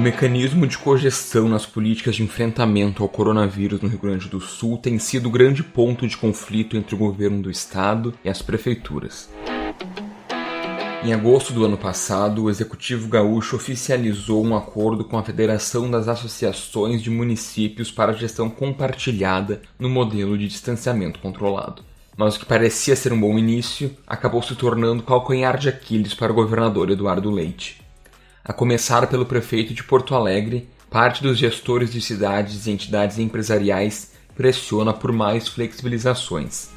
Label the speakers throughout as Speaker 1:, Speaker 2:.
Speaker 1: mecanismo de cogestão nas políticas de enfrentamento ao coronavírus no Rio Grande do Sul tem sido o grande ponto de conflito entre o governo do estado e as prefeituras. Em agosto do ano passado, o Executivo Gaúcho oficializou um acordo com a Federação das Associações de Municípios para a gestão compartilhada no modelo de distanciamento controlado. Mas o que parecia ser um bom início acabou se tornando calcanhar de Aquiles para o governador Eduardo Leite. A começar pelo prefeito de Porto Alegre, parte dos gestores de cidades e entidades empresariais pressiona por mais flexibilizações.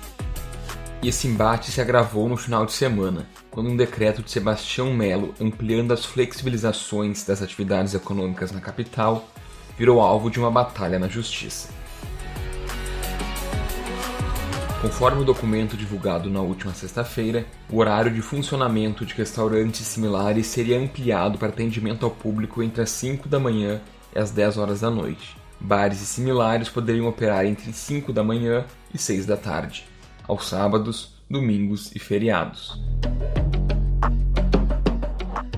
Speaker 1: E esse embate se agravou no final de semana, quando um decreto de Sebastião Melo ampliando as flexibilizações das atividades econômicas na capital virou alvo de uma batalha na justiça. Conforme o documento divulgado na última sexta-feira, o horário de funcionamento de restaurantes similares seria ampliado para atendimento ao público entre as 5 da manhã e as 10 horas da noite. Bares e similares poderiam operar entre 5 da manhã e 6 da tarde, aos sábados, domingos e feriados.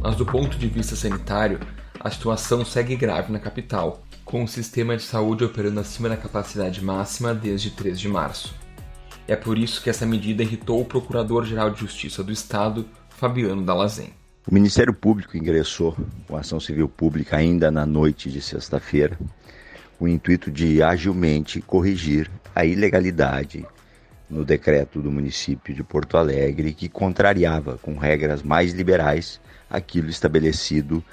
Speaker 1: Mas do ponto de vista sanitário, a situação segue grave na capital, com o sistema de saúde operando acima da capacidade máxima desde 3 de março. É por isso que essa medida irritou o Procurador-Geral de Justiça do Estado, Fabiano Dall'Azen.
Speaker 2: O Ministério Público ingressou com ação civil pública ainda na noite de sexta-feira, com o intuito de agilmente corrigir a ilegalidade no decreto do município de Porto Alegre, que contrariava com regras mais liberais aquilo estabelecido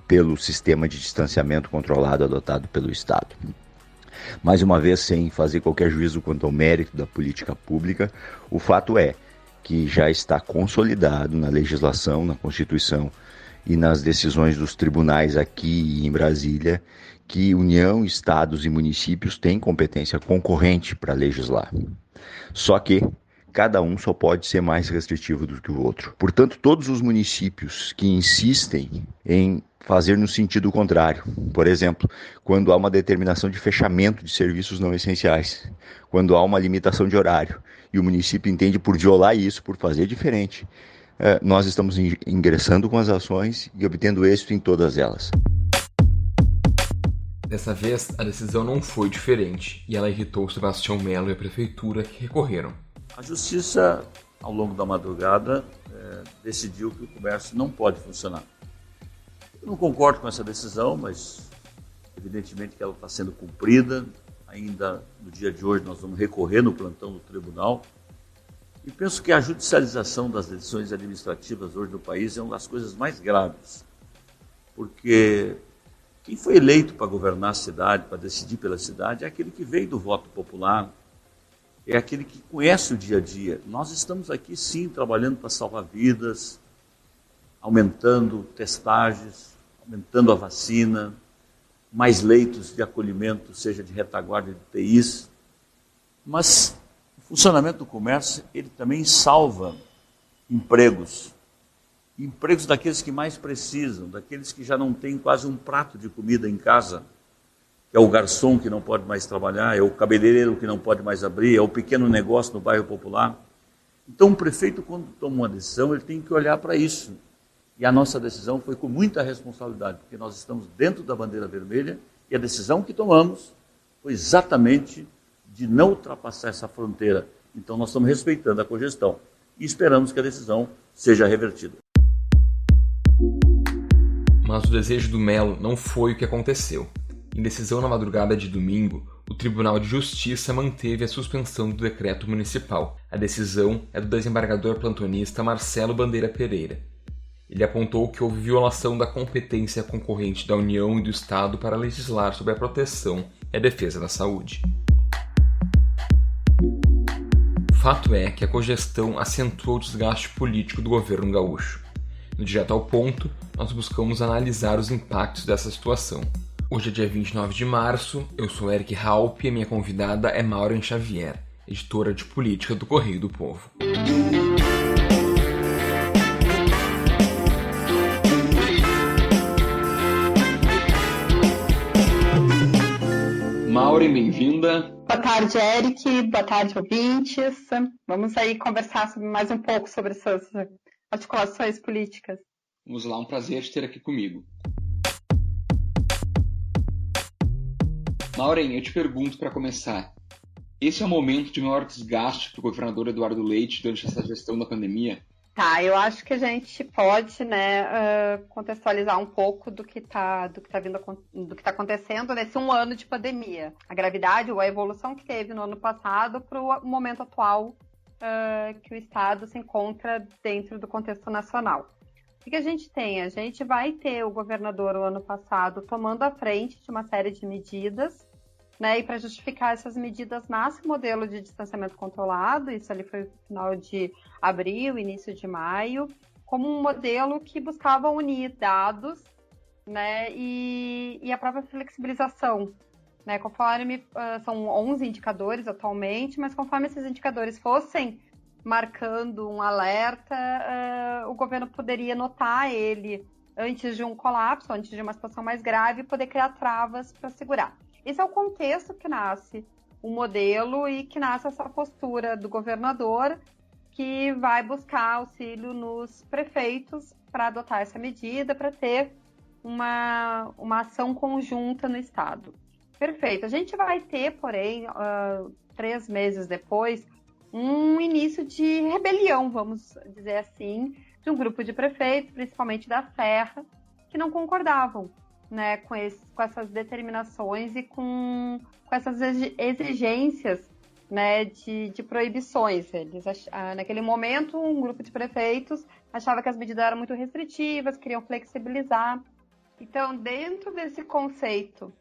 Speaker 2: pelo sistema de distanciamento controlado adotado pelo Estado. Mais uma vez, sem fazer qualquer juízo quanto ao mérito da política pública, o fato é que já está consolidado na legislação, na Constituição e nas decisões dos tribunais aqui em Brasília que União, Estados e municípios têm competência concorrente para legislar. Só que cada um só pode ser mais restritivo do que o outro. Portanto, todos os municípios que insistem em fazer no sentido contrário, por exemplo, quando há uma determinação de fechamento de serviços não essenciais, quando há uma limitação de horário, e o município entende por violar isso, por fazer diferente, nós estamos ingressando com as ações e obtendo êxito em todas elas.
Speaker 1: Dessa vez, a decisão não foi diferente, e ela irritou Sebastião Melo e a Prefeitura, que recorreram.
Speaker 3: A Justiça, ao longo da madrugada, decidiu que o comércio não pode funcionar. Eu não concordo com essa decisão, mas evidentemente que ela está sendo cumprida. Ainda no dia de hoje nós vamos recorrer no plantão do tribunal. E penso que a judicialização das decisões administrativas hoje no país é uma das coisas mais graves. Porque quem foi eleito para governar a cidade, para decidir pela cidade, é aquele que veio do voto popular, é aquele que conhece o dia a dia. Nós estamos aqui, sim, trabalhando para salvar vidas, aumentando testagens, aumentando a vacina, mais leitos de acolhimento, seja de retaguarda de UTIs. Mas o funcionamento do comércio, ele também salva empregos. Empregos daqueles que mais precisam, daqueles que já não têm quase um prato de comida em casa. É o garçom que não pode mais trabalhar, é o cabeleireiro que não pode mais abrir, é o pequeno negócio no bairro popular. Então o prefeito, quando toma uma decisão, ele tem que olhar para isso. E a nossa decisão foi com muita responsabilidade, porque nós estamos dentro da bandeira vermelha e a decisão que tomamos foi exatamente de não ultrapassar essa fronteira. Então nós estamos respeitando a cogestão e esperamos que a decisão seja revertida.
Speaker 1: Mas o desejo do Melo não foi o que aconteceu. Em decisão na madrugada de domingo, o Tribunal de Justiça manteve a suspensão do decreto municipal. A decisão é do desembargador plantonista Marcelo Bandeira Pereira. Ele apontou que houve violação da competência concorrente da União e do Estado para legislar sobre a proteção e a defesa da saúde. Fato é que a cogestão acentuou o desgaste político do governo gaúcho. No Direto ao Ponto, nós buscamos analisar os impactos dessa situação. Hoje é dia 29 de março, eu sou Eric Halpe e a minha convidada é Maureen Xavier, editora de política do Correio do Povo. Maureen, bem-vinda.
Speaker 4: Boa tarde, Eric. Boa tarde, ouvintes. Vamos aí conversar mais um pouco sobre essas articulações políticas.
Speaker 1: Vamos lá, um prazer te ter aqui comigo. Maureen, eu te pergunto para começar, esse é o momento de maior desgaste para o governador Eduardo Leite durante essa gestão da pandemia?
Speaker 4: Tá, eu acho que a gente pode, né, contextualizar um pouco do que está acontecendo nesse um ano de pandemia. A gravidade ou a evolução que teve no ano passado para o momento atual que o Estado se encontra dentro do contexto nacional. O que a gente tem? A gente vai ter o governador o ano passado tomando a frente de uma série de medidas, né, e para justificar essas medidas nasce o modelo de distanciamento controlado, isso ali foi no final de abril, início de maio, como um modelo que buscava unir dados, né, e a própria flexibilização. Né, conforme são 11 indicadores atualmente, mas conforme esses indicadores fossem marcando um alerta, o governo poderia notar ele antes de um colapso, antes de uma situação mais grave, e poder criar travas para segurar. Esse é o contexto que nasce o modelo e que nasce essa postura do governador que vai buscar auxílio nos prefeitos para adotar essa medida, para ter uma ação conjunta no Estado. Perfeito. A gente vai ter, porém, 3 meses depois, um início de rebelião, vamos dizer assim, de um grupo de prefeitos, principalmente da Serra, que não concordavam, né, com essas determinações e com essas exigências, né, de proibições. Eles naquele momento, um grupo de prefeitos achava que as medidas eram muito restritivas, queriam flexibilizar. Então, dentro desse conceito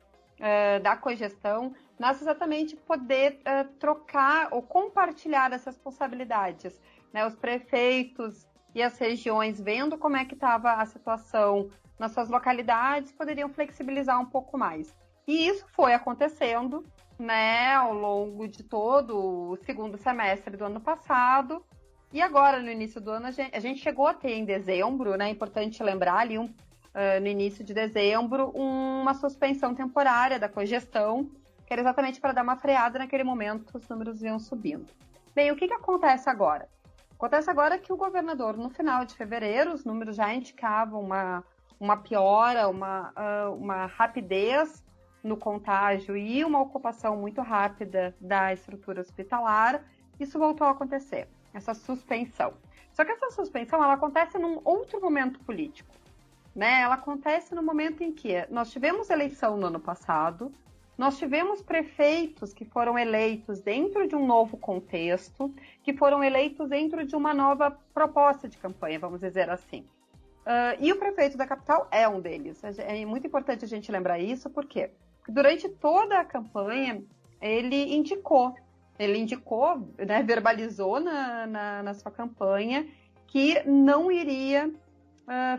Speaker 4: da cogestão, nasce exatamente poder trocar ou compartilhar essas responsabilidades, né? Os prefeitos e as regiões, vendo como é que estava a situação nas suas localidades, poderiam flexibilizar um pouco mais. E isso foi acontecendo, né, ao longo de todo o segundo semestre do ano passado. E agora, no início do ano, a gente chegou a ter em dezembro, né, é importante lembrar ali, no início de dezembro, uma suspensão temporária da cogestão, que era exatamente para dar uma freada naquele momento, os números iam subindo. Bem, o que acontece agora? Acontece agora que o governador, no final de fevereiro, os números já indicavam uma piora, uma rapidez no contágio e uma ocupação muito rápida da estrutura hospitalar. Isso voltou a acontecer, essa suspensão. Só que essa suspensão ela acontece num outro momento político, né? Ela acontece no momento em que nós tivemos eleição no ano passado, nós tivemos prefeitos que foram eleitos dentro de um novo contexto, que foram eleitos dentro de uma nova proposta de campanha, vamos dizer assim. E o prefeito da capital é um deles. É muito importante a gente lembrar isso, porque durante toda a campanha ele indicou, né, verbalizou na sua campanha que não iria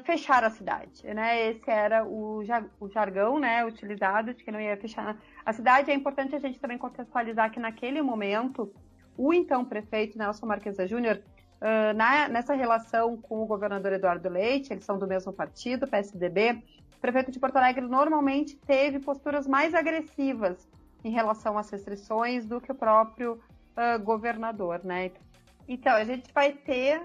Speaker 4: fechar a cidade, né? Esse era o jargão, né, utilizado de que não ia fechar a cidade. É importante a gente também contextualizar que naquele momento o então prefeito Nelson Marquesa Júnior, nessa relação com o governador Eduardo Leite, eles são do mesmo partido, PSDB, o prefeito de Porto Alegre normalmente teve posturas mais agressivas em relação às restrições do que o próprio governador, né? Então, a gente vai ter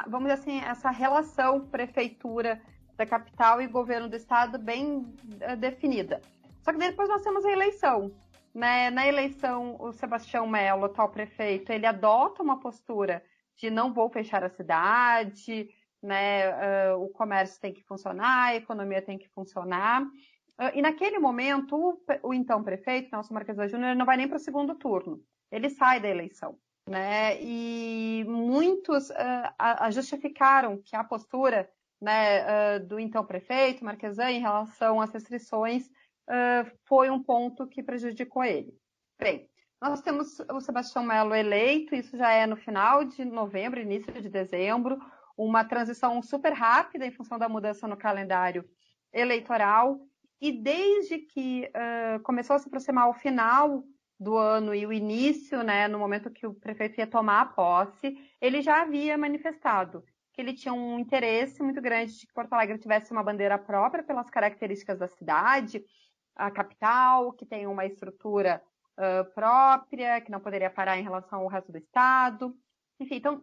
Speaker 4: vamos dizer assim, essa relação prefeitura da capital e governo do estado bem definida. Só que depois nós temos a eleição, né? Na eleição, o Sebastião Mello, atual prefeito, ele adota uma postura de não vou fechar a cidade, né? O comércio tem que funcionar, a economia tem que funcionar. E naquele momento, o então prefeito, Nelson Marquesa Júnior, não vai nem para o segundo turno. Ele sai da eleição, né? E muitos justificaram que a postura, né, do então prefeito Marquesan em relação às restrições foi um ponto que prejudicou ele. Bem, nós temos o Sebastião Mello eleito, isso já é no final de novembro, início de dezembro, uma transição super rápida em função da mudança no calendário eleitoral, e desde que começou a se aproximar o final do ano e o início, né, no momento que o prefeito ia tomar a posse, ele já havia manifestado que ele tinha um interesse muito grande de que Porto Alegre tivesse uma bandeira própria pelas características da cidade, a capital, que tem uma estrutura própria, que não poderia parar em relação ao resto do estado. Enfim, então,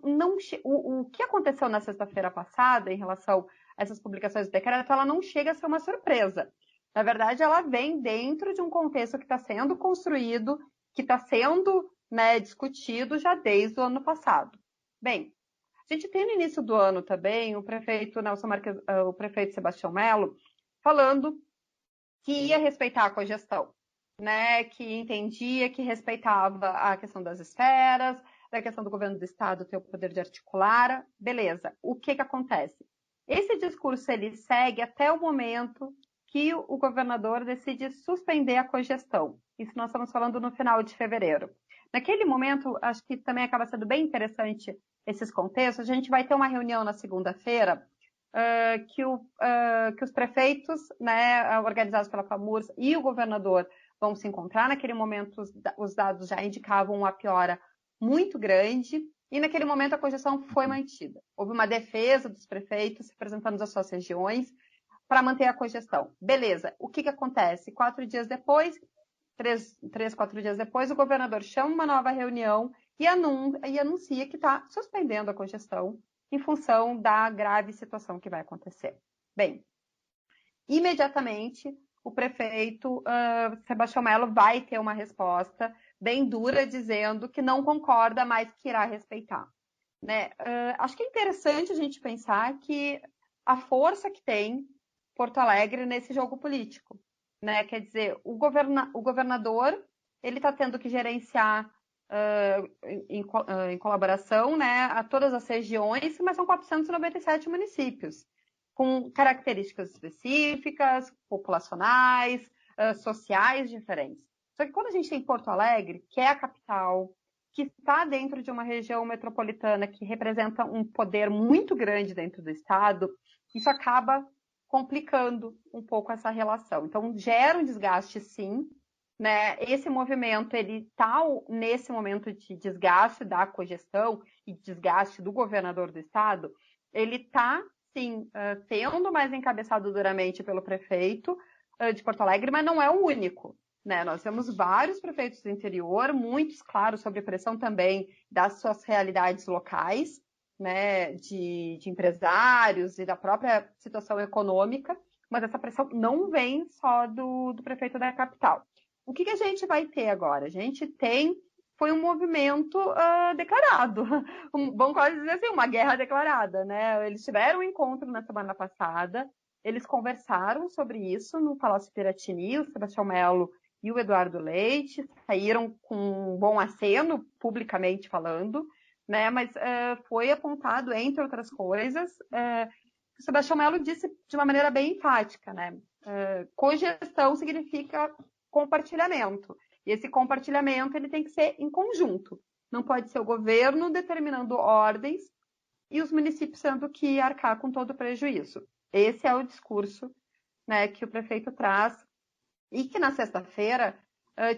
Speaker 4: o que aconteceu na sexta-feira passada em relação a essas publicações do decreto, ela não chega a ser uma surpresa. Na verdade, ela vem dentro de um contexto que está sendo construído, que está sendo, né, discutido já desde o ano passado. Bem, a gente tem no início do ano também o prefeito Nelson Marques, o prefeito Sebastião Melo falando que ia respeitar a cogestão, né, que entendia que respeitava a questão das esferas, da questão do governo do estado ter o poder de articular, beleza. O que acontece? Esse discurso ele segue até o momento que o governador decide suspender a cogestão. Isso nós estamos falando no final de fevereiro. Naquele momento, acho que também acaba sendo bem interessante esses contextos. A gente vai ter uma reunião na segunda-feira que os prefeitos, né, organizados pela FAMURS e o governador vão se encontrar. Naquele momento, os dados já indicavam uma piora muito grande e naquele momento a cogestão foi mantida. Houve uma defesa dos prefeitos representando as suas regiões para manter a cogestão. Beleza, o que acontece? 4 dias depois, 4 dias depois, o governador chama uma nova reunião e anuncia que está suspendendo a cogestão em função da grave situação que vai acontecer. Bem, imediatamente o prefeito Sebastião Melo vai ter uma resposta bem dura, dizendo que não concorda, mas que irá respeitar. Né? Acho que é interessante a gente pensar que a força que tem Porto Alegre nesse jogo político. Né? Quer dizer, o governador ele está tendo que gerenciar em colaboração, né, a todas as regiões, mas são 497 municípios, com características específicas, populacionais, sociais diferentes. Só que quando a gente tem Porto Alegre, que é a capital, que está dentro de uma região metropolitana que representa um poder muito grande dentro do estado, isso acaba complicando um pouco essa relação. Então, gera um desgaste, sim, né? Esse movimento, ele está nesse momento de desgaste da cogestão e desgaste do governador do estado, ele está, sim, sendo mais encabeçado duramente pelo prefeito de Porto Alegre, mas não é o único. Né? Nós temos vários prefeitos do interior, muitos, claro, sob pressão também das suas realidades locais, né, de empresários e da própria situação econômica, mas essa pressão não vem só do prefeito da capital. O que a gente vai ter agora? A gente foi um movimento declarado, vamos quase dizer assim, uma guerra declarada, né? Eles tiveram um encontro na semana passada, eles conversaram sobre isso no Palácio Piratini, o Sebastião Melo e o Eduardo Leite, saíram com um bom aceno, publicamente falando, né? Mas foi apontado, entre outras coisas, o Sebastião Melo disse de uma maneira bem enfática, né? Cogestão significa compartilhamento. E esse compartilhamento ele tem que ser em conjunto. Não pode ser o governo determinando ordens e os municípios tendo que arcar com todo o prejuízo. Esse é o discurso, né, que o prefeito traz e que na sexta-feira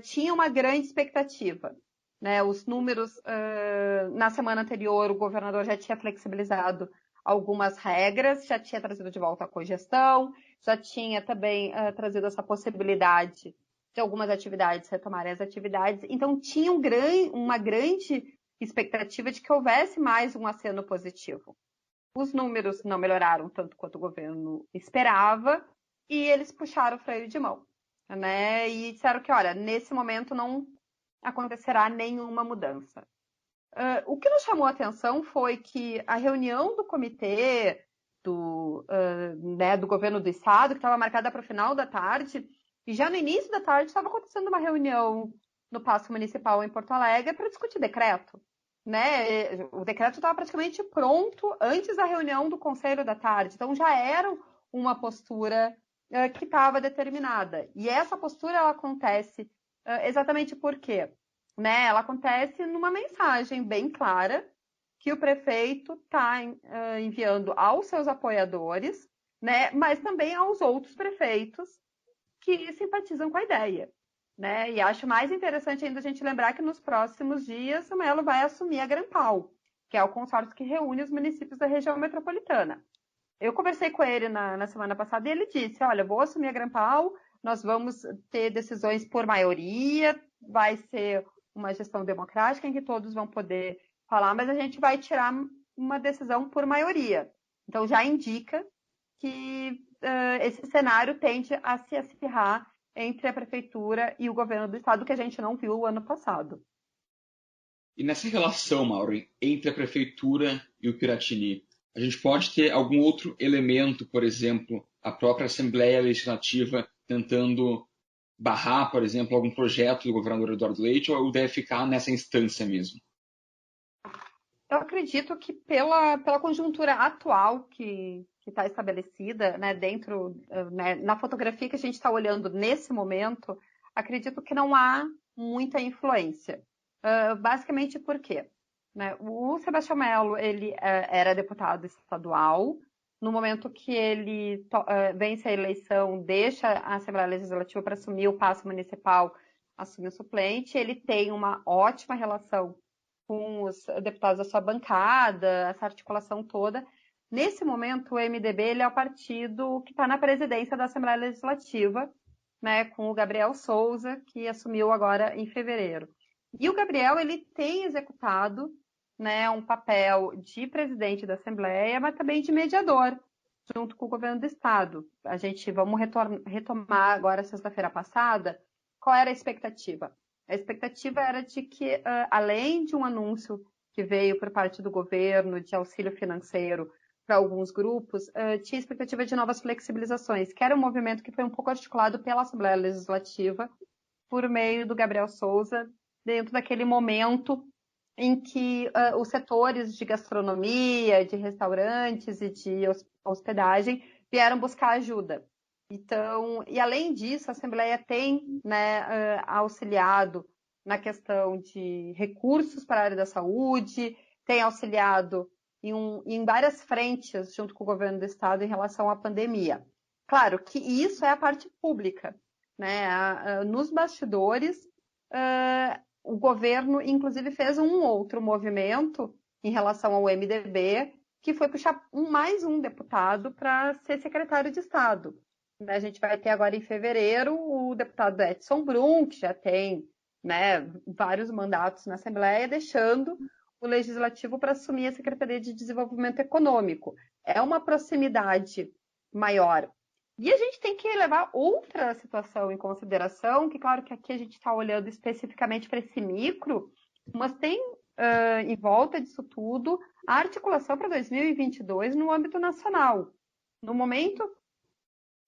Speaker 4: tinha uma grande expectativa. Né? Os números, na semana anterior, o governador já tinha flexibilizado algumas regras, já tinha trazido de volta a cogestão, já tinha também trazido essa possibilidade de algumas atividades retomarem as atividades. Então, tinha uma grande expectativa de que houvesse mais um aceno positivo. Os números não melhoraram tanto quanto o governo esperava e eles puxaram o freio de mão. Né? E disseram que, olha, nesse momento não acontecerá nenhuma mudança. O que nos chamou a atenção foi que a reunião do comitê do governo do estado, que estava marcada para o final da tarde, e já no início da tarde estava acontecendo uma reunião no Paço Municipal em Porto Alegre para discutir decreto. Né? O decreto estava praticamente pronto antes da reunião do Conselho da Tarde, então já era uma postura que estava determinada. E essa postura ela acontece exatamente por quê? Né? Ela acontece numa mensagem bem clara que o prefeito está enviando aos seus apoiadores, né? Mas também aos outros prefeitos que simpatizam com a ideia. Né? E acho mais interessante ainda a gente lembrar que nos próximos dias o Melo vai assumir a Grampal, que é o consórcio que reúne os municípios da região metropolitana. Eu conversei com ele na semana passada e ele disse, olha, vou assumir a Grampal, nós vamos ter decisões por maioria, vai ser uma gestão democrática em que todos vão poder falar, mas a gente vai tirar uma decisão por maioria. Então já indica que esse cenário tende a se acirrar entre a prefeitura e o governo do estado, que a gente não viu o ano passado.
Speaker 1: E nessa relação, Mauro, entre a prefeitura e o Piratini, a gente pode ter algum outro elemento, por exemplo, a própria Assembleia Legislativa tentando barrar, por exemplo, algum projeto do governador Eduardo Leite, ou deve ficar nessa instância mesmo?
Speaker 4: Eu acredito que pela conjuntura atual que está estabelecida, né, dentro, né, na fotografia que a gente está olhando nesse momento, acredito que não há muita influência. Basicamente por quê? Né, o Sebastião Melo, ele era deputado estadual. No momento que ele vence a eleição, deixa a Assembleia Legislativa para assumir o passo municipal, assume o suplente. Ele tem uma ótima relação com os deputados da sua bancada, essa articulação toda. Nesse momento, o MDB ele é o partido que está na presidência da Assembleia Legislativa, né, com o Gabriel Souza, que assumiu agora em fevereiro. E o Gabriel ele tem executado, né, um papel de presidente da Assembleia, mas também de mediador, junto com o governo do Estado. Vamos retomar agora, sexta-feira passada, qual era a expectativa? A expectativa era de que, além de um anúncio que veio por parte do governo de auxílio financeiro para alguns grupos, tinha expectativa de novas flexibilizações, que era um movimento que foi um pouco articulado pela Assembleia Legislativa por meio do Gabriel Souza, dentro daquele momento em que os setores de gastronomia, de restaurantes e de hospedagem vieram buscar ajuda. Então, e além disso, a Assembleia tem, né, auxiliado na questão de recursos para a área da saúde, tem auxiliado em várias frentes junto com o governo do Estado em relação à pandemia. Claro que isso é a parte pública, né? Nos bastidores, o governo, inclusive, fez um outro movimento em relação ao MDB, que foi puxar mais um deputado para ser secretário de Estado. A gente vai ter agora em fevereiro o deputado Edson Brum, que já tem, né, vários mandatos na Assembleia, deixando o Legislativo para assumir a Secretaria de Desenvolvimento Econômico. É uma proximidade maior. E a gente tem que levar outra situação em consideração, que claro que aqui a gente está olhando especificamente para esse micro, mas tem em volta disso tudo a articulação para 2022 no âmbito nacional. No momento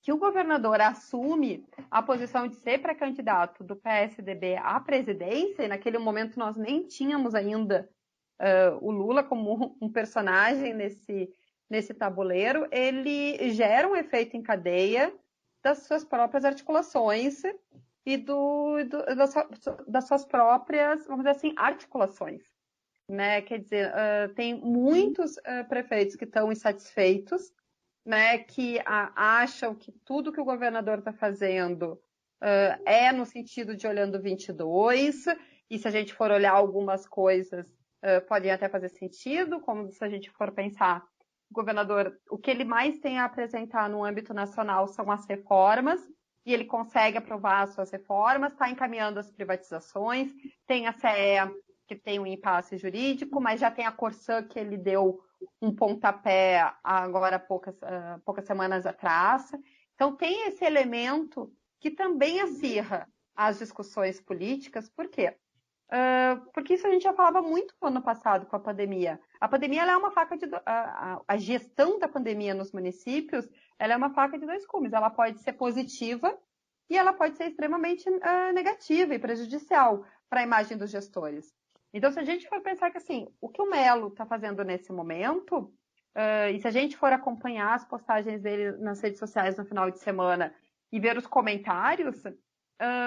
Speaker 4: que o governador assume a posição de ser pré-candidato do PSDB à presidência, e naquele momento nós nem tínhamos ainda o Lula como um personagem nesse tabuleiro, ele gera um efeito em cadeia das suas próprias articulações e das suas próprias, vamos dizer assim, articulações. Né? Quer dizer, tem muitos prefeitos que estão insatisfeitos, né, que acham que tudo que o governador está fazendo é no sentido de olhando 22, e se a gente for olhar algumas coisas, podem até fazer sentido, como se a gente for pensar, o governador, o que ele mais tem a apresentar no âmbito nacional são as reformas, e ele consegue aprovar as suas reformas, está encaminhando as privatizações, tem a CE, que tem um impasse jurídico, mas já tem a Corsã, que ele deu um pontapé agora há poucas semanas atrás. Então, tem esse elemento que também acirra as discussões políticas. Por quê? Porque isso a gente já falava muito no ano passado com a pandemia. A pandemia ela é uma faca de... A gestão da pandemia nos municípios ela é uma faca de dois gumes. Ela pode ser positiva e ela pode ser extremamente negativa e prejudicial para a imagem dos gestores. Então, se a gente for pensar que, assim, o que o Melo está fazendo nesse momento, e se a gente for acompanhar as postagens dele nas redes sociais no final de semana e ver os comentários,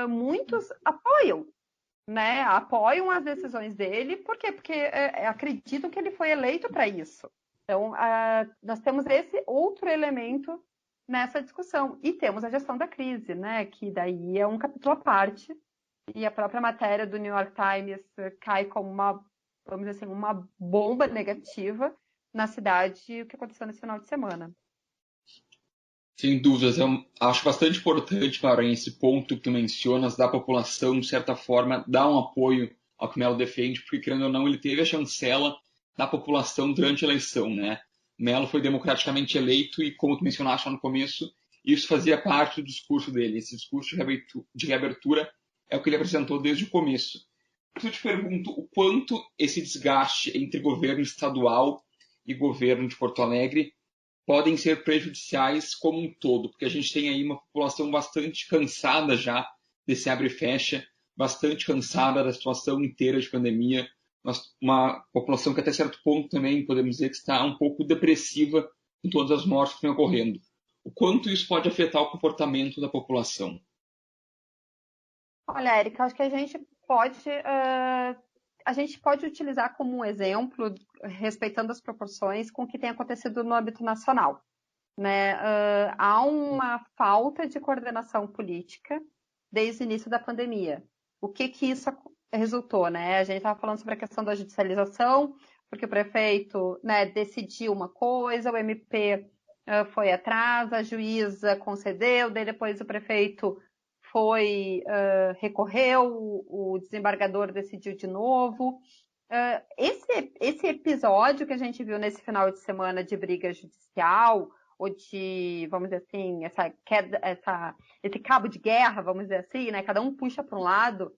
Speaker 4: muitos apoiam, né? Apoiam as decisões dele. Por quê? Porque acreditam que ele foi eleito para isso. Então, nós temos esse outro elemento nessa discussão. E temos a gestão da crise, né? Que daí é um capítulo à parte. E a própria matéria do New York Times cai como vamos dizer assim, uma bomba negativa na cidade, o que aconteceu nesse final de semana.
Speaker 1: Sem dúvidas, eu acho bastante importante, Maureen, esse ponto que tu mencionas da população, de certa forma, dar um apoio ao que o Melo defende, porque, querendo ou não, ele teve a chancela da população durante a eleição, né? Mello foi democraticamente eleito e, como tu mencionaste lá no começo, isso fazia parte do discurso dele. Esse discurso de reabertura é o que ele apresentou desde o começo. Por isso eu te pergunto o quanto esse desgaste entre governo estadual e governo de Porto Alegre podem ser prejudiciais como um todo, porque a gente tem aí uma população bastante cansada já desse abre e fecha, bastante cansada da situação inteira de pandemia, uma população que até certo ponto também podemos dizer que está um pouco depressiva com todas as mortes que estão ocorrendo. O quanto isso pode afetar o comportamento da população?
Speaker 4: Olha, Érica, acho que a gente pode utilizar como um exemplo, respeitando as proporções, com o que tem acontecido no âmbito nacional. Né? Há uma falta de coordenação política desde o início da pandemia. O que isso resultou? Né? A gente estava falando sobre a questão da judicialização, porque o prefeito, né, decidiu uma coisa, o MP foi atrás, a juíza concedeu, daí depois o prefeito recorreu, o desembargador decidiu de novo. Esse episódio que a gente viu nesse final de semana de briga judicial, ou de, vamos dizer assim, esse cabo de guerra, vamos dizer assim, né? Cada um puxa para um lado,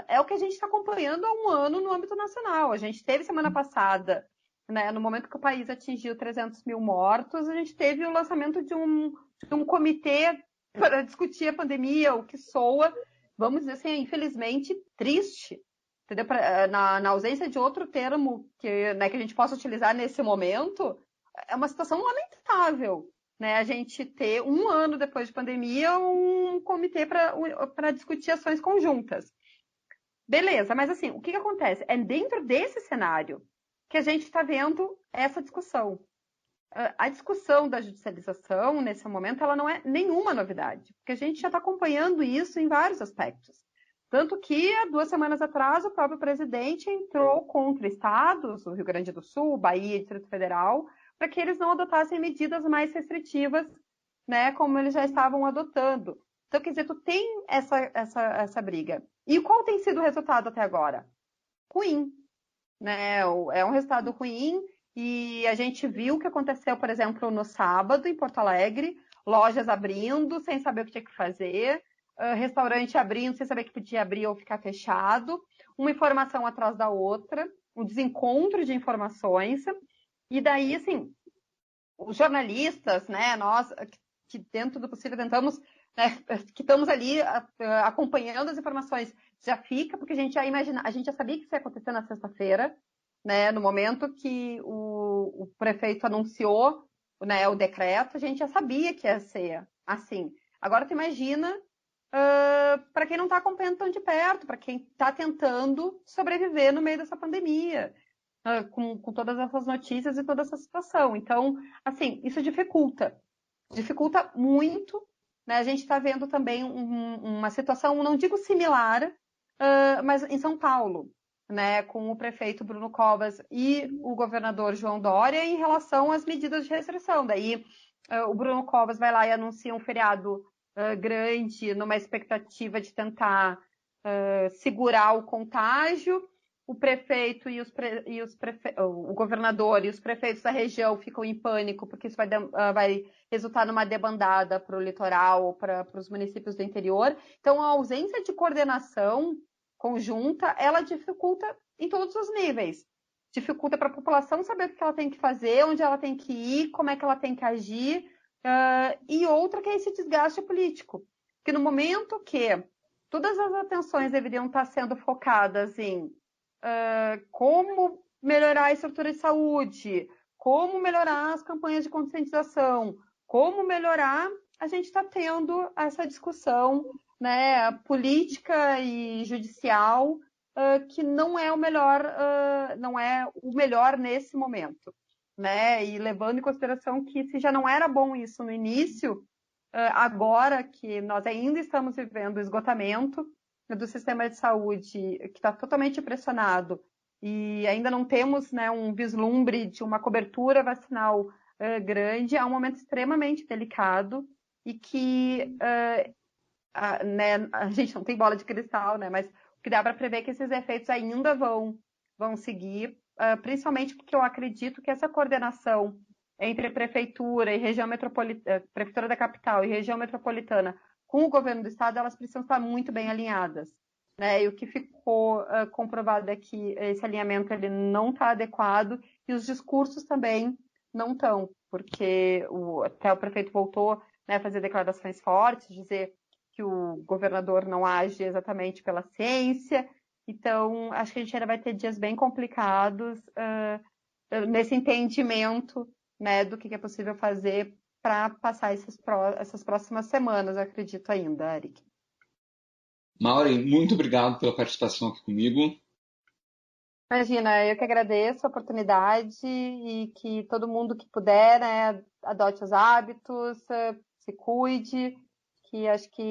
Speaker 4: é o que a gente está acompanhando há um ano no âmbito nacional. A gente teve semana passada, né, no momento que o país atingiu 300 mil mortos, a gente teve o lançamento de um comitê para discutir a pandemia, o que soa, vamos dizer assim, infelizmente, triste. Entendeu? Na ausência de outro termo né, que a gente possa utilizar nesse momento, é uma situação lamentável, né? A gente ter um ano depois de pandemia um comitê para discutir ações conjuntas. Beleza, mas assim, o que acontece? É dentro desse cenário que a gente está vendo essa discussão. A discussão da judicialização, nesse momento, ela não é nenhuma novidade, porque a gente já está acompanhando isso em vários aspectos. Tanto que, há 2 semanas atrás, o próprio presidente entrou contra estados, o Rio Grande do Sul, Bahia e Distrito Federal, para que eles não adotassem medidas mais restritivas, né, como eles já estavam adotando. Então, quer dizer, tu tem essa briga. E qual tem sido o resultado até agora? Ruim. Né? É um resultado ruim. E a gente viu o que aconteceu, por exemplo, no sábado, em Porto Alegre, lojas abrindo sem saber o que tinha que fazer, restaurante abrindo sem saber que podia abrir ou ficar fechado, uma informação atrás da outra, um desencontro de informações. E daí, assim, os jornalistas, né, nós que dentro do possível tentamos, né, que estamos ali acompanhando as informações, já fica, porque a gente já sabia que isso ia acontecer na sexta-feira, né, no momento que o prefeito anunciou, né, o decreto, a gente já sabia que ia ser assim. Agora tu imagina para quem não está acompanhando tão de perto, para quem está tentando sobreviver no meio dessa pandemia, com todas essas notícias e toda essa situação. Então, assim, isso dificulta muito, né? A gente está vendo também uma situação, não digo similar, mas em São Paulo, né, com o prefeito Bruno Covas e o governador João Dória em relação às medidas de restrição. Daí o Bruno Covas vai lá e anuncia um feriado grande, numa expectativa de tentar segurar o contágio. O prefeito o governador e os prefeitos da região ficam em pânico, porque isso vai resultar numa debandada para o litoral ou para os municípios do interior. Então, a ausência de coordenação conjunta, ela dificulta em todos os níveis. Dificulta para a população saber o que ela tem que fazer, onde ela tem que ir, como é que ela tem que agir. E outra que é esse desgaste político. Que no momento que todas as atenções deveriam estar sendo focadas em como melhorar a estrutura de saúde, como melhorar as campanhas de conscientização, como melhorar, a gente está tendo essa discussão, né, política e judicial, que não é o melhor nesse momento, né? E levando em consideração que se já não era bom isso no início, agora que nós ainda estamos vivendo o esgotamento do sistema de saúde, que está totalmente pressionado, e ainda não temos, né, um vislumbre de uma cobertura vacinal grande, é um momento extremamente delicado e que né, a gente não tem bola de cristal, né, mas o que dá para prever é que esses efeitos ainda vão seguir, principalmente porque eu acredito que essa coordenação entre prefeitura e região metropolitana, prefeitura da capital e região metropolitana com o governo do estado, elas precisam estar muito bem alinhadas, né? E o que ficou comprovado é que esse alinhamento ele não está adequado e os discursos também não estão, porque até o prefeito voltou, né, a fazer declarações fortes, dizer que o governador não age exatamente pela ciência. Então, acho que a gente ainda vai ter dias bem complicados nesse entendimento, né, do que é possível fazer para passar essas próximas semanas, eu acredito ainda, Eric.
Speaker 1: Maureen, muito obrigado pela participação aqui comigo.
Speaker 4: Imagina, eu que agradeço a oportunidade e que todo mundo que puder, né, adote os hábitos, se cuide, que acho que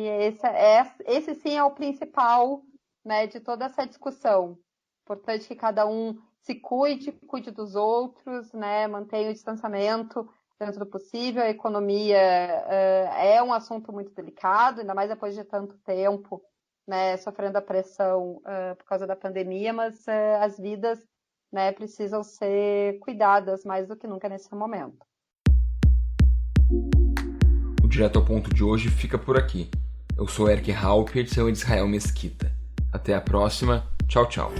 Speaker 4: esse sim é o principal, né, de toda essa discussão. Importante que cada um se cuide dos outros, né, mantenha o distanciamento dentro do possível. A economia é um assunto muito delicado, ainda mais depois de tanto tempo, né, sofrendo a pressão por causa da pandemia, mas as vidas, né, precisam ser cuidadas mais do que nunca nesse momento.
Speaker 1: O Direto ao Ponto de hoje fica por aqui. Eu sou Eric Halpert, seu Israel Mesquita. Até a próxima. Tchau, tchau.